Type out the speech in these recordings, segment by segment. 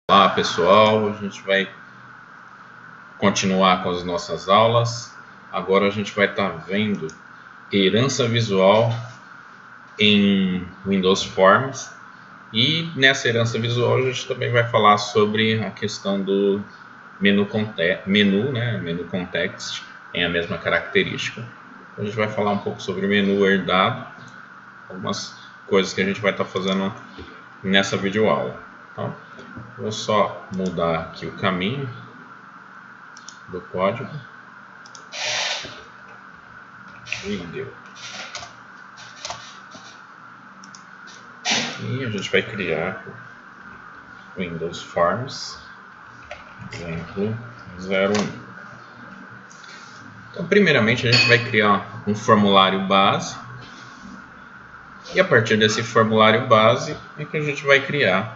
Olá pessoal, a gente vai continuar com as nossas aulas. Agora a gente vai estar vendo herança visual em Windows Forms, e nessa herança visual a gente também vai falar sobre a questão do menu context, tem a mesma característica. A gente vai falar um pouco sobre o menu herdado, algumas coisas que a gente vai estar fazendo nessa videoaula. Então, vou só mudar aqui o caminho do código. Windows. E a gente vai criar Windows Forms, exemplo 01. Então, primeiramente, a gente vai criar um formulário base. E a partir desse formulário base é que a gente vai criar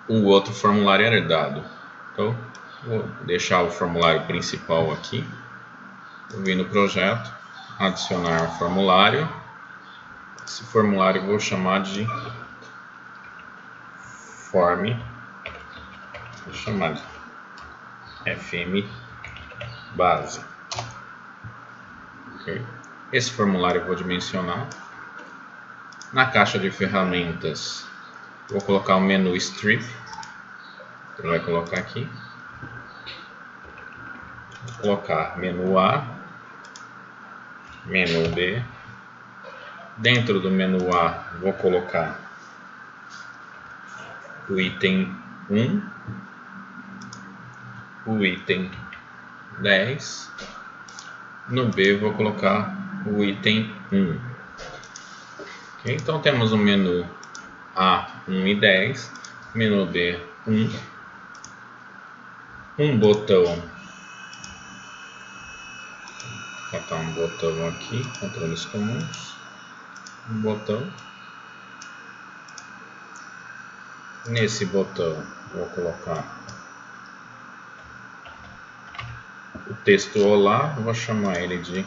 o outro formulário herdado. Então, vou deixar o formulário principal aqui. Vou vir no projeto, adicionar formulário. Esse formulário eu vou chamar de form, vou chamar de fm base. Okay. Esse formulário eu vou dimensionar. Na caixa de ferramentas, vou colocar o menu strip. Ele vai colocar aqui. Vou colocar menu A, menu B. Dentro do menu A, vou colocar o item 1, o item 10. No B, vou colocar o item 1. Okay? Então, temos o menu A 1 e 10, menu B 1, um botão, vou botar um botão aqui, controles comuns, um botão. Nesse botão vou colocar o texto olá, vou chamar ele de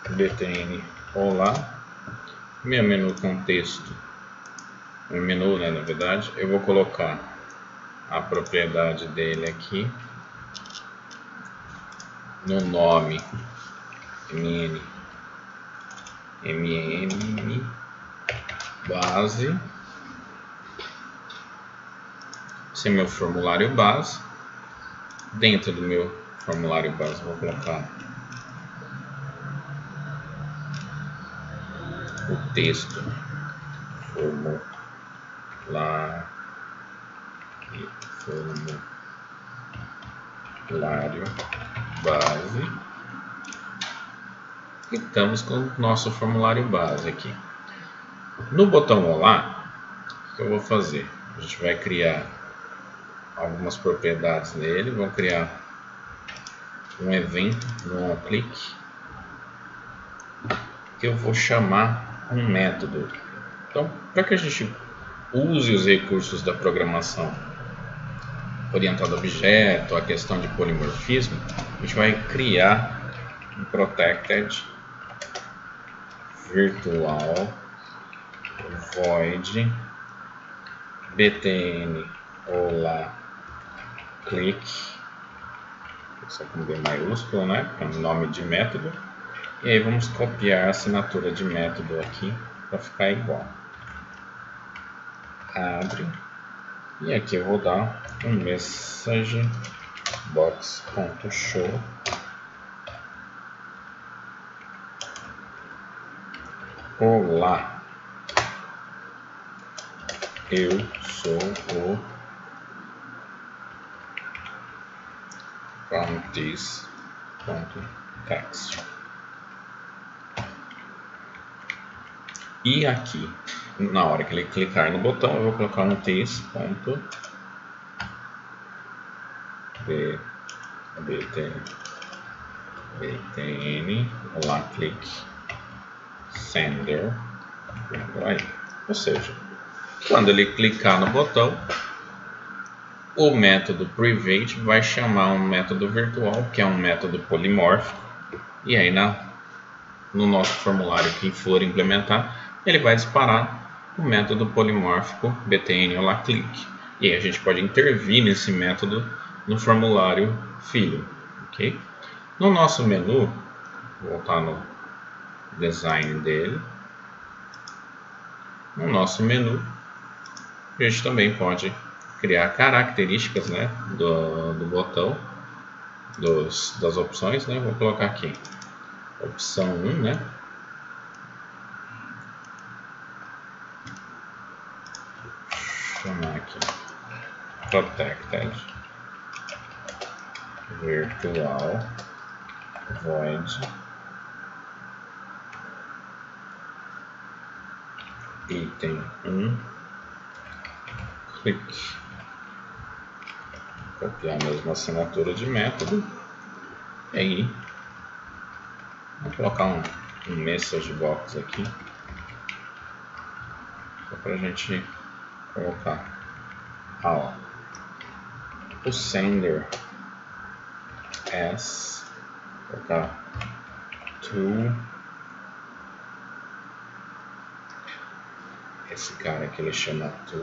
btn olá. Meu menu contexto, o menu, na verdade, eu vou colocar a propriedade dele aqui no nome mn base. Esse é meu formulário base. Dentro do meu formulário base vou colocar o texto formulário base. E estamos com o nosso formulário base aqui. No botão olá, o que eu vou fazer? A gente vai criar algumas propriedades nele. Vou criar um evento no onClick, que eu vou chamar um método. Então, para que a gente use os recursos da programação orientada a objeto, a questão de polimorfismo, a gente vai criar um protected virtual void btn olá click, só com B maiúsculo, que é o nome de método. E aí vamos copiar a assinatura de método aqui para ficar igual. Abre. E aqui eu vou dar um message box.show. Olá, eu sou o from this.text. E aqui, na hora que ele clicar no botão, eu vou colocar um this.btn olá click sender. Ou seja, quando ele clicar no botão, o método private vai chamar um método virtual, que é um método polimórfico, e aí no nosso formulário que for implementar, ele vai disparar o método polimórfico btn olá click. E aí a gente pode intervir nesse método no formulário filho, ok? No nosso menu, vou voltar no design dele. No nosso menu, a gente também pode criar características, né, do botão, das opções, né? Vou colocar aqui opção 1, né? Chamar aqui protected virtual void item 1 click. Copiar a mesma assinatura de método e aí vou colocar um message box aqui só para a gente colocar o sender as, colocar to, esse cara aqui ele chama to,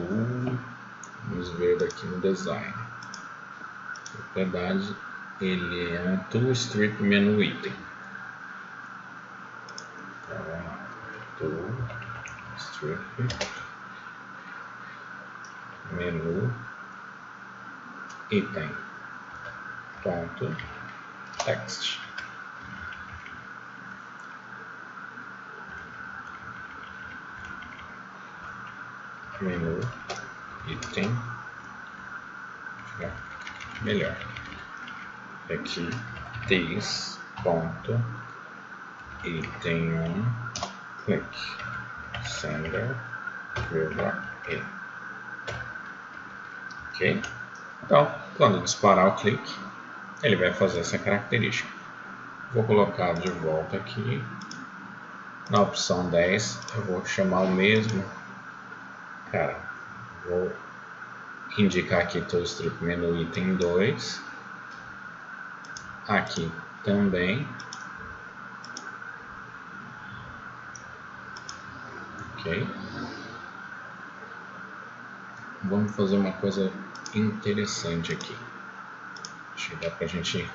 vamos ver daqui no design, propriedade, ele é to strip menu item, então to strip menu item ponto text. Menu item, melhor aqui, this ponto item 1 click sender e. Ok? Então, quando disparar o clique, ele vai fazer essa característica. Vou colocar de volta aqui na opção 10, eu vou chamar o mesmo cara, vou indicar aqui to strip menu item 2, aqui também, ok? Vamos fazer uma coisa interessante aqui, acho que dá pra gente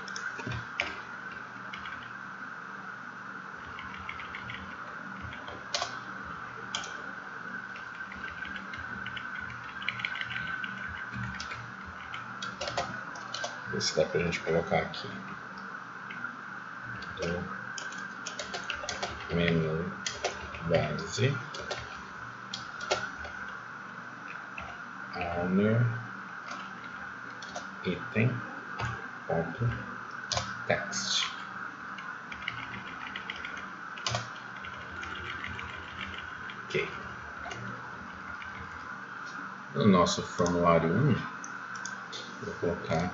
ver se dá pra gente colocar aqui do menu base owner item ponto text. Ok. No nosso formulário 1, vou colocar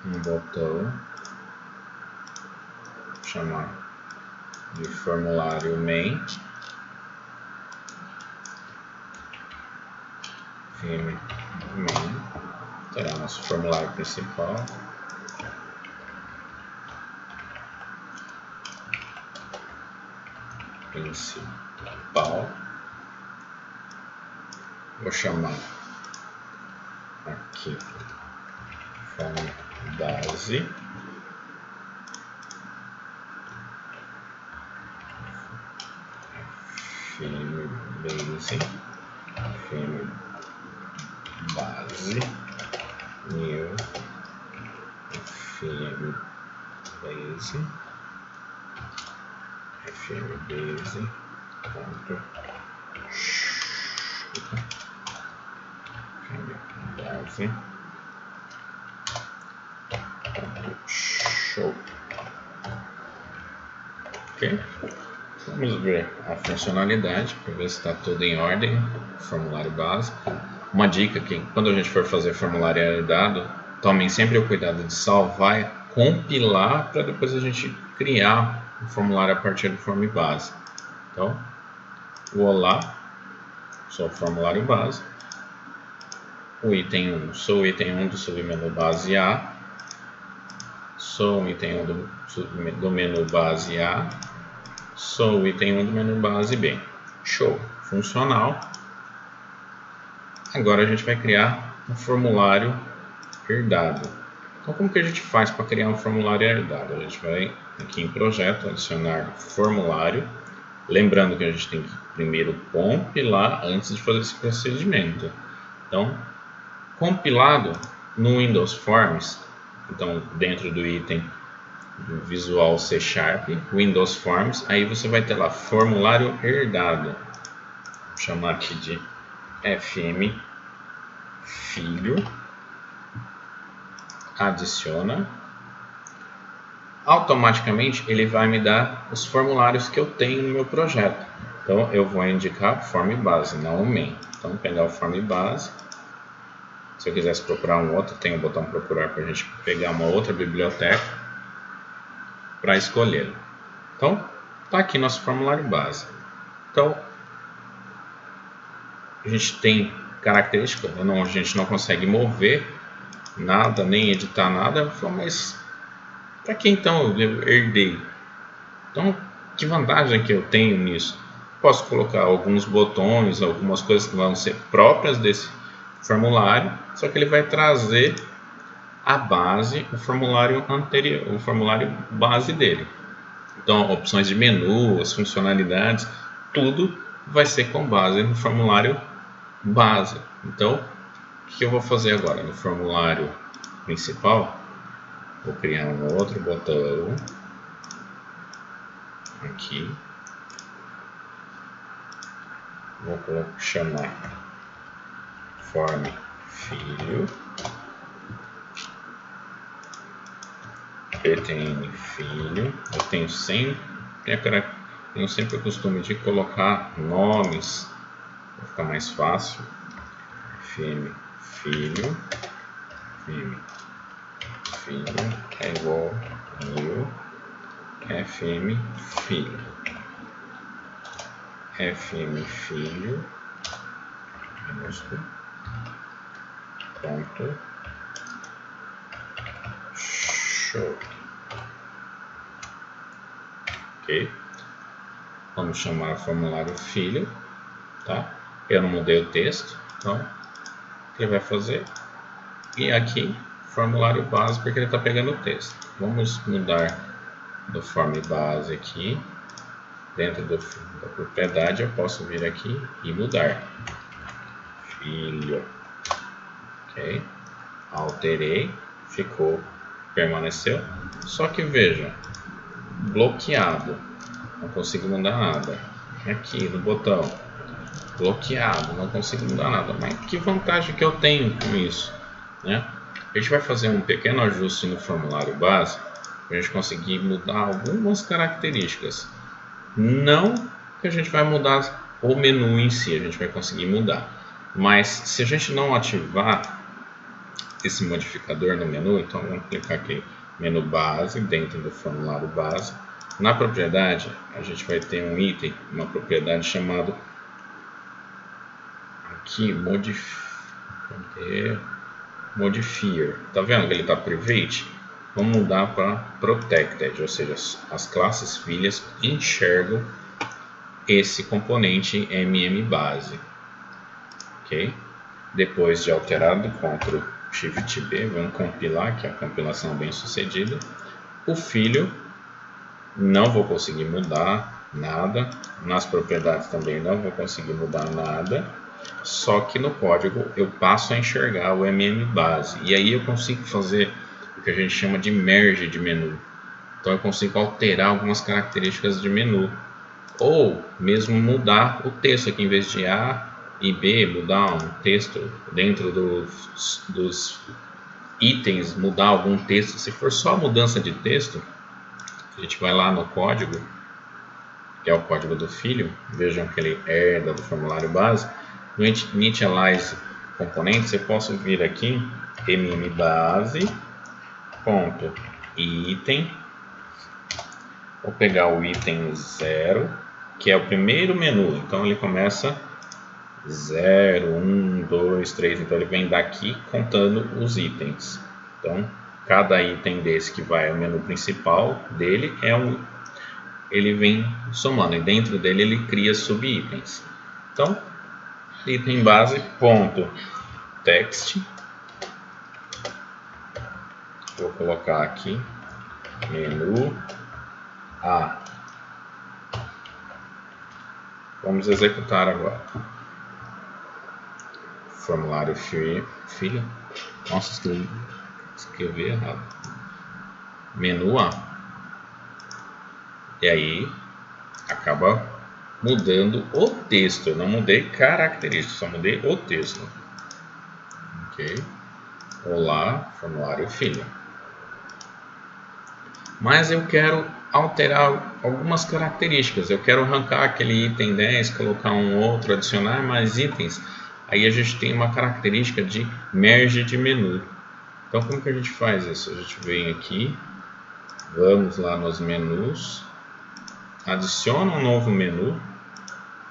um botão, chamar de formulário main, main, será nosso formulário principal. Vou chamar aqui form base base new fmbase ponto show. Ok, vamos ver a funcionalidade para ver se está tudo em ordem. Formulário básico. Uma dica que quando a gente for fazer formulário herdado, tomem sempre o cuidado de salvar e compilar para depois a gente criar o formulário a partir do form base. Então, o olá, sou o formulário base, o item 1, sou o item 1 do submenu base A, sou o item 1 do menu base A, sou o item 1 do menu base B. Show. Funcional. Agora a gente vai criar um formulário herdado. Então, como que a gente faz para criar um formulário herdado? A gente vai aqui em projeto, adicionar formulário. Lembrando que a gente tem que primeiro compilar antes de fazer esse procedimento. Então, compilado no Windows Forms, então dentro do item do Visual C Sharp, Windows Forms, aí você vai ter lá formulário herdado. Vou chamar aqui de FM filho, adiciona. Automaticamente ele vai me dar os formulários que eu tenho no meu projeto. Então eu vou indicar form base, não o main. Então pegar o form base. Se eu quisesse procurar um outro, tem o botão procurar para a gente pegar uma outra biblioteca para escolher. Então está aqui nosso formulário base. Então a gente tem características, a gente não consegue mover nada, nem editar nada. Eu falo, mas para que então eu herdei? Então, que vantagem que eu tenho nisso? Posso colocar alguns botões, algumas coisas que vão ser próprias desse formulário, só que ele vai trazer a base, o formulário anterior, o formulário base dele. Então, opções de menu, as funcionalidades, tudo vai ser com base no formulário base. Então, o que eu vou fazer agora? No formulário principal, vou criar um outro botão aqui. Vou chamar form filho, ptn filho. Eu tenho sempre o costume de colocar nomes para ficar mais fácil. fm filho, é igual new fm filho, ponto show. Ok, vamos chamar o formulário filho, tá? Eu não mudei o texto, então o que ele vai fazer? E aqui formulário base, porque ele está pegando o texto. Vamos mudar do form base aqui. Dentro da propriedade eu posso vir aqui e mudar filho. Ok, alterei, permaneceu. Só que veja, bloqueado, não consigo mudar nada. Aqui no botão, bloqueado, não consigo mudar nada. Mas que vantagem que eu tenho com isso, né? A gente vai fazer um pequeno ajuste no formulário base para a gente conseguir mudar algumas características. Não que a gente vai mudar o menu em si, a gente vai conseguir mudar. Mas se a gente não ativar esse modificador no menu, então vamos clicar aqui, menu base, dentro do formulário base. Na propriedade, a gente vai ter um item, uma propriedade chamada aqui, modifier. Tá vendo que ele está private? Vamos mudar para protected, ou seja, as classes filhas enxergam esse componente base. Ok? Depois de alterado, Ctrl Shift B, vamos compilar, que é a compilação bem sucedida. O filho, não vou conseguir mudar nada. Nas propriedades também não vou conseguir mudar nada. Só que no código eu passo a enxergar o base. E aí eu consigo fazer o que a gente chama de merge de menu. Então eu consigo alterar algumas características de menu. Ou mesmo mudar o texto aqui, em vez de A e B, mudar um texto dentro dos itens, mudar algum texto. Se for só mudança de texto, a gente vai lá no código, que é o código do filho. Vejam que ele herda do formulário base. No initialize componentes, eu posso vir aqui, base.item. Vou pegar o item 0, que é o primeiro menu. Então ele começa 0, 1, 2, 3. Então ele vem daqui contando os itens. Então cada item desse que vai ao menu principal dele é ele vem somando, e dentro dele ele cria subitens. Então, item base ponto text, vou colocar aqui menu A. Vamos executar agora. Formulário filho. Nossa, escrevi errado. Menu A. E aí acaba mudando o texto. Eu não mudei características, só mudei o texto. Ok. Olá, formulário filho. Mas eu quero alterar algumas características. Eu quero arrancar aquele item 10, colocar um outro, adicionar mais itens. Aí a gente tem uma característica de merge de menu. Então como que a gente faz isso? A gente vem aqui, vamos lá nos menus, adiciona um novo menu.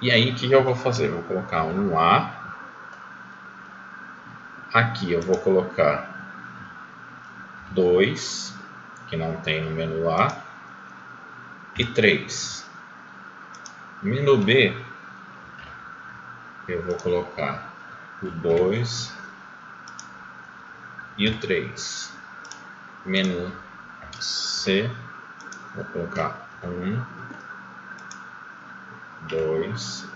E aí o que eu vou fazer? Eu vou colocar um A. Aqui eu vou colocar 2, que não tem no menu A, e 3. Menu B, eu vou colocar o 2 e o 3. Menu C, vou colocar 1, 2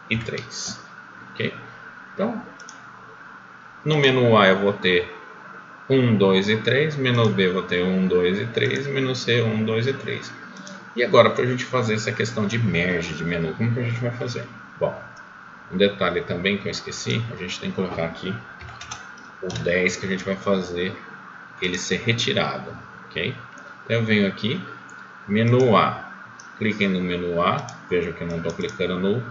e 3. Ok? Então, no menu A eu vou ter 1, 2 e 3, menu B eu vou ter 1, 2 e 3, menu C 1, 2 e 3. E agora, para a gente fazer essa questão de merge de menu, como que a gente vai fazer? Bom, um detalhe também que eu esqueci, a gente tem que colocar aqui o 10 que a gente vai fazer ele ser retirado, ok? Então eu venho aqui, menu A, cliquem no menu A, veja que eu não estou clicando no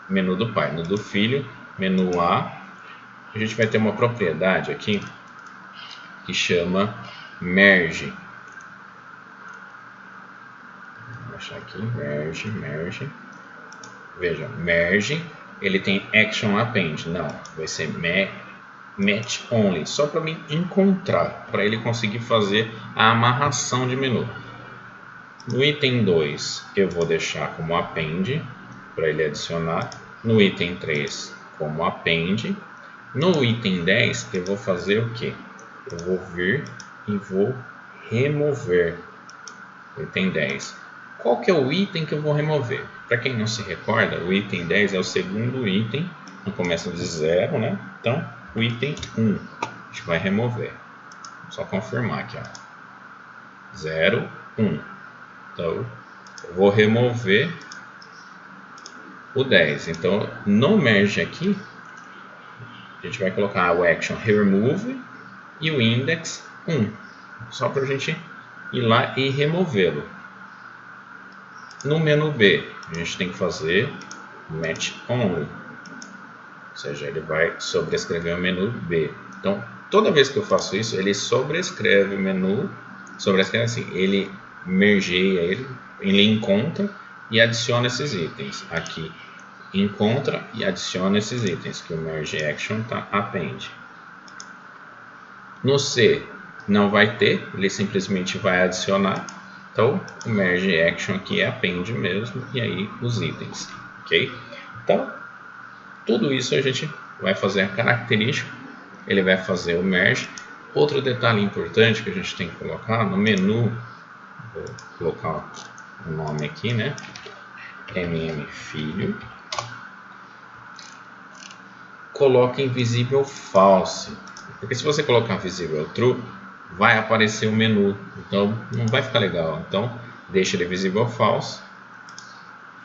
menu do pai, no do filho, menu A, a gente vai ter uma propriedade aqui que chama merge. Vou achar aqui, merge. Veja, merge, ele tem action append, não, vai ser match only, só para me encontrar, para ele conseguir fazer a amarração de menu. No item 2 eu vou deixar como append, para ele adicionar. No item 3 como append. No item 10 eu vou fazer o que? Eu vou vir e vou remover o item 10. Qual que é o item que eu vou remover? Para quem não se recorda, o item 10 é o segundo item, não começa de 0, né? Então, o item 1 a gente vai remover. Só confirmar aqui, ó. 0, 1. Então, eu vou remover o 10. Então, no merge aqui, a gente vai colocar o action remove e o index 1. Só para a gente ir lá e removê-lo. No menu B, a gente tem que fazer match only. Ou seja, ele vai sobrescrever o menu B. Então, toda vez que eu faço isso, ele sobrescreve o menu. Sobrescreve assim, ele mergeia, ele encontra e adiciona esses itens. Aqui, encontra e adiciona esses itens, que o merge action está append. No C, não vai ter, ele simplesmente vai adicionar. Então, o merge action aqui é append mesmo, e aí os itens, ok? Então, tudo isso a gente vai fazer a característica, ele vai fazer o merge. Outro detalhe importante que a gente tem que colocar no menu, vou colocar o nome aqui, né? filho. Coloque invisível false, porque se você colocar visível true, vai aparecer o menu, então não vai ficar legal. Então deixa ele visível false.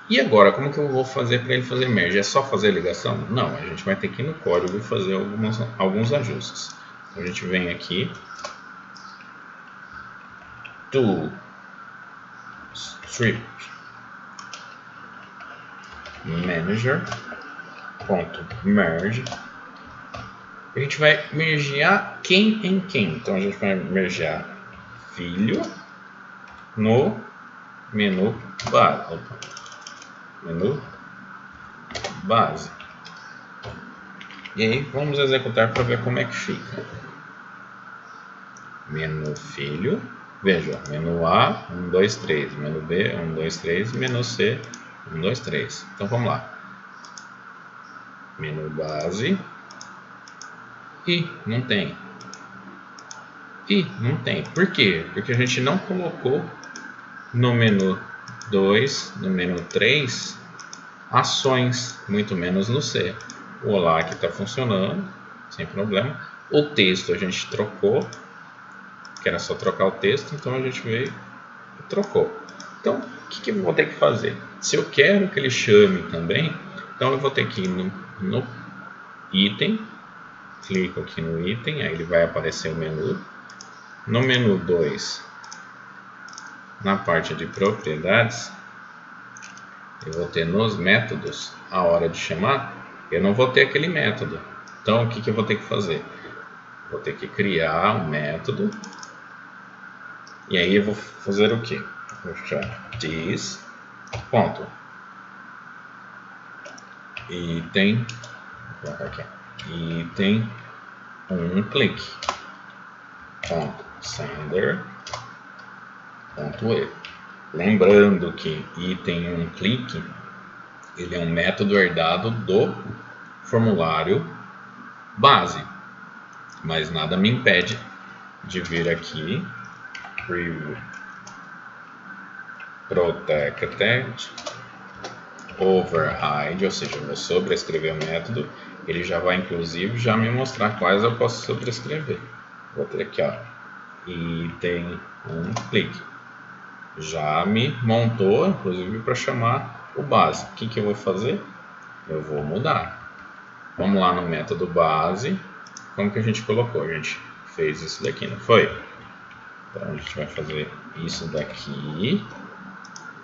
E agora, como que eu vou fazer para ele fazer merge? É só fazer a ligação? Não, a gente vai ter que ir no código e fazer alguns ajustes. Então, a gente vem aqui, to strip manager.merge. A gente vai mergear quem em quem. Então a gente vai mergear filho no menu base. Menu base. E aí vamos executar para ver como é que fica. Menu filho Veja, menu A, 1, 2, 3, menu B, 1, 2, 3, menu C, 1, 2, 3. Então vamos lá. Menu base. E não tem. Não tem. Por quê? Porque a gente não colocou no menu 2, no menu 3, ações, muito menos no C. O Olá aqui está funcionando, sem problema. O texto a gente trocou, que era só trocar o texto, então a gente veio e trocou. Então, o que eu vou ter que fazer? Se eu quero que ele chame também, então eu vou ter que ir no item, clico aqui no item, aí ele vai aparecer o menu. No menu 2, na parte de propriedades, eu vou ter nos métodos, a hora de chamar, eu não vou ter aquele método. Então, o que eu vou ter que fazer? Vou ter que criar um método. E aí eu vou fazer o quê? Vou chamar this, ponto. Item, vou colocar aqui, item, clique, ponto, sender, ponto e. Lembrando que item clique, ele é um método herdado do formulário base, mas nada me impede de vir aqui, preview, protected, override, ou seja, eu vou sobrescrever o método, ele já vai inclusive já me mostrar quais eu posso sobrescrever. Vou ter aqui, ó, item clique, já me montou inclusive para chamar o base. O que eu vou fazer? Eu vou mudar. Vamos lá no método base. Como que a gente colocou? A gente fez isso daqui, não foi? Então a gente vai fazer isso daqui,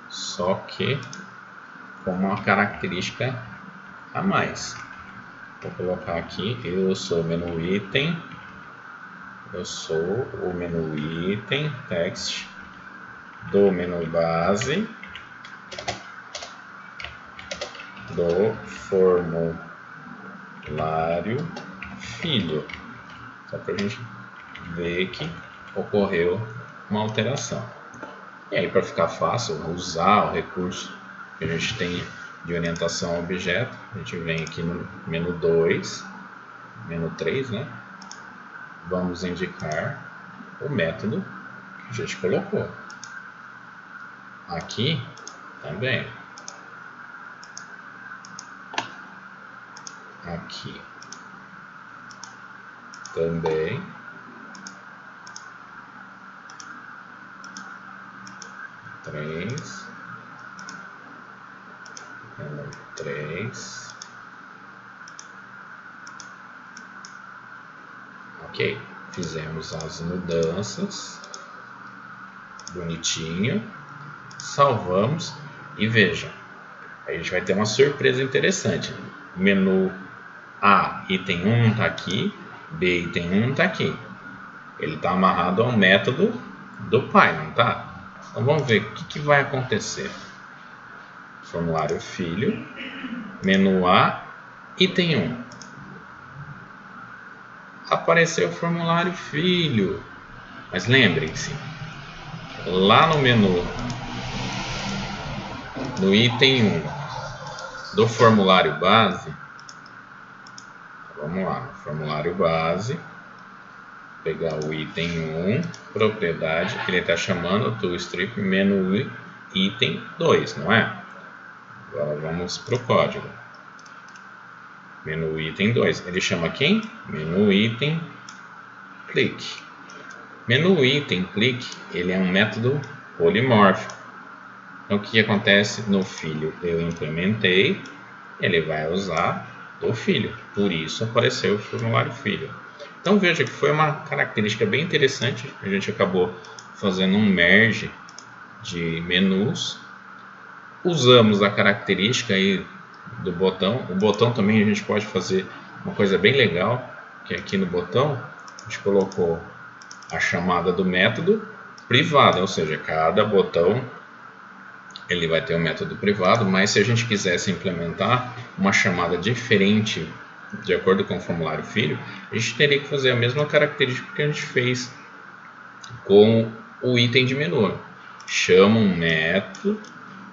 só que com uma característica a mais. Vou colocar aqui, eu sou o menu item, eu sou o menu item, text, do menu base, do formulário filho. Só para a gente ver que ocorreu uma alteração. E aí, para ficar fácil usar o recurso que a gente tem de orientação ao objeto, a gente vem aqui no menu 2, menu 3, né? Vamos indicar o método que a gente colocou. Aqui também. Aqui também. Menu 3. Ok, fizemos as mudanças, bonitinho, salvamos e veja, a gente vai ter uma surpresa interessante. Menu A, item 1 está aqui, B, item 1 está aqui. Ele está amarrado ao método do pai, não está? Então vamos ver o que vai acontecer. Formulário filho, menu A, item 1. Apareceu o formulário filho. Mas lembrem-se, lá no menu, no item 1 do formulário base, vamos lá, formulário base, pegar o item 1, propriedade, que ele está chamando do strip menu item 2, não é? Agora vamos para o código. Menu item 2, ele chama quem? Menu item click. Menu item click, ele é um método polimórfico. Então o que acontece no filho? Eu implementei, ele vai usar do filho, por isso apareceu o formulário filho. Então veja que foi uma característica bem interessante, a gente acabou fazendo um merge de menus, usamos a característica aí do botão. O botão também a gente pode fazer uma coisa bem legal, que aqui no botão a gente colocou a chamada do método privado, ou seja, cada botão ele vai ter um método privado, mas se a gente quisesse implementar uma chamada diferente de acordo com o formulário filho, a gente teria que fazer a mesma característica que a gente fez com o item de menu. Chama um método,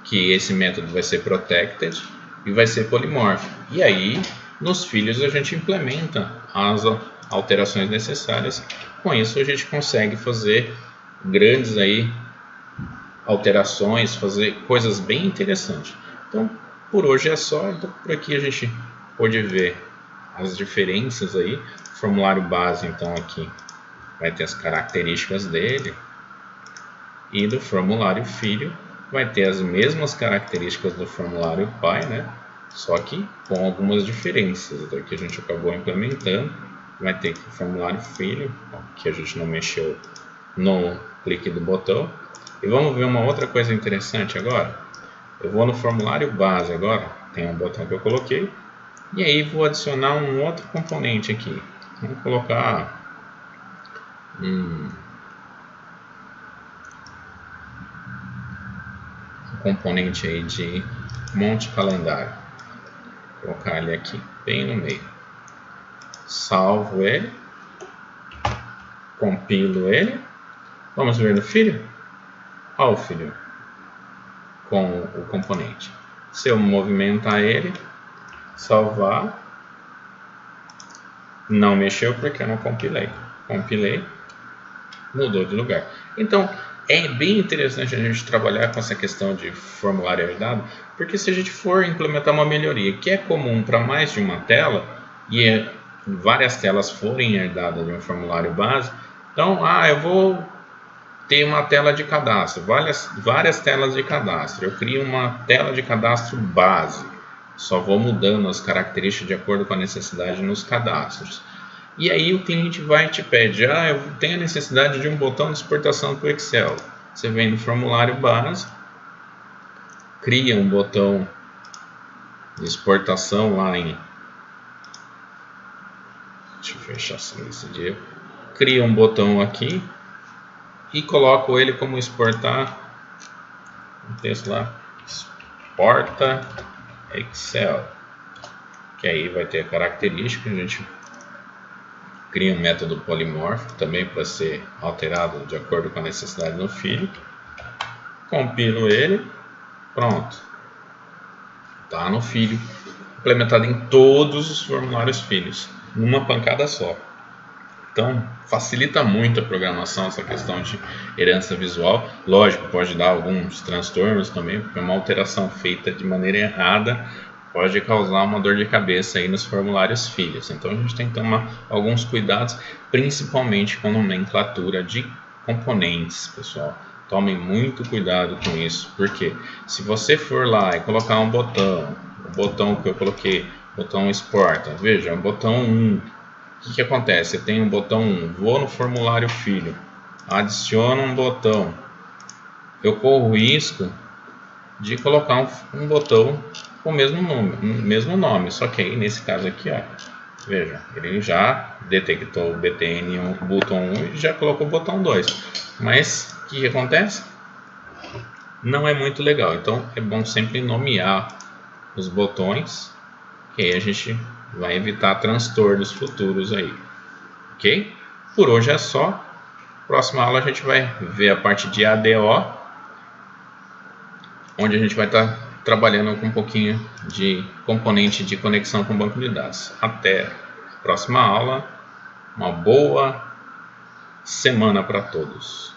que esse método vai ser protected e vai ser polimórfico. E aí, nos filhos, a gente implementa as alterações necessárias. Com isso, a gente consegue fazer grandes aí alterações, fazer coisas bem interessantes. Então, por hoje é só. Então, por aqui a gente pode ver as diferenças aí. O formulário base, então, aqui vai ter as características dele. E do formulário filho vai ter as mesmas características do formulário pai, né? Só que com algumas diferenças. Então, aqui a gente acabou implementando. Vai ter aqui o formulário filho, que a gente não mexeu no clique do botão. E vamos ver uma outra coisa interessante agora. Eu vou no formulário base agora, tem um botão que eu coloquei. E aí vou adicionar um outro componente aqui. Vamos colocar um componente aí de monte calendário. Vou colocar ele aqui, bem no meio. Salvo ele. Compilo ele. Vamos ver no filho? Olha o filho com o componente. Se eu movimentar ele, salvar, não mexeu porque eu não compilei. Compilei, mudou de lugar. Então, é bem interessante a gente trabalhar com essa questão de formulário herdado, porque se a gente for implementar uma melhoria que é comum para mais de uma tela, e várias telas forem herdadas de um formulário base, então, eu vou ter uma tela de cadastro, várias telas de cadastro. Eu crio uma tela de cadastro base, só vou mudando as características de acordo com a necessidade nos cadastros. E aí o cliente vai e te pede, eu tenho a necessidade de um botão de exportação para o Excel. Você vem no formulário base, cria um botão de exportação lá em... Deixa eu fechar assim esse dia. Cria um botão aqui e coloco ele como exportar um texto lá, exporta Excel, que aí vai ter a característica. A gente cria um método polimórfico também para ser alterado de acordo com a necessidade do filho. Compilo ele, pronto, está no filho, implementado em todos os formulários filhos, numa pancada só. Então, facilita muito a programação, essa questão de herança visual. Lógico, pode dar alguns transtornos também, porque uma alteração feita de maneira errada pode causar uma dor de cabeça aí nos formulários filhos. Então, a gente tem que tomar alguns cuidados, principalmente com nomenclatura de componentes, pessoal. Tomem muito cuidado com isso, porque se você for lá e colocar um botão, o botão que eu coloquei, botão exporta, veja, o botão 1, o que acontece? Eu tenho um botão 1, vou no formulário filho, adiciono um botão, eu corro o risco de colocar um botão com o mesmo nome, só que aí nesse caso aqui, veja, ele já detectou o BTN botão 1 e já colocou o botão 2, mas o que acontece? Não é muito legal, então é bom sempre nomear os botões, que aí a gente vai evitar transtornos futuros aí, ok? Por hoje é só. Próxima aula a gente vai ver a parte de ADO, onde a gente vai estar trabalhando com um pouquinho de componente de conexão com o banco de dados. Até a próxima aula. Uma boa semana para todos.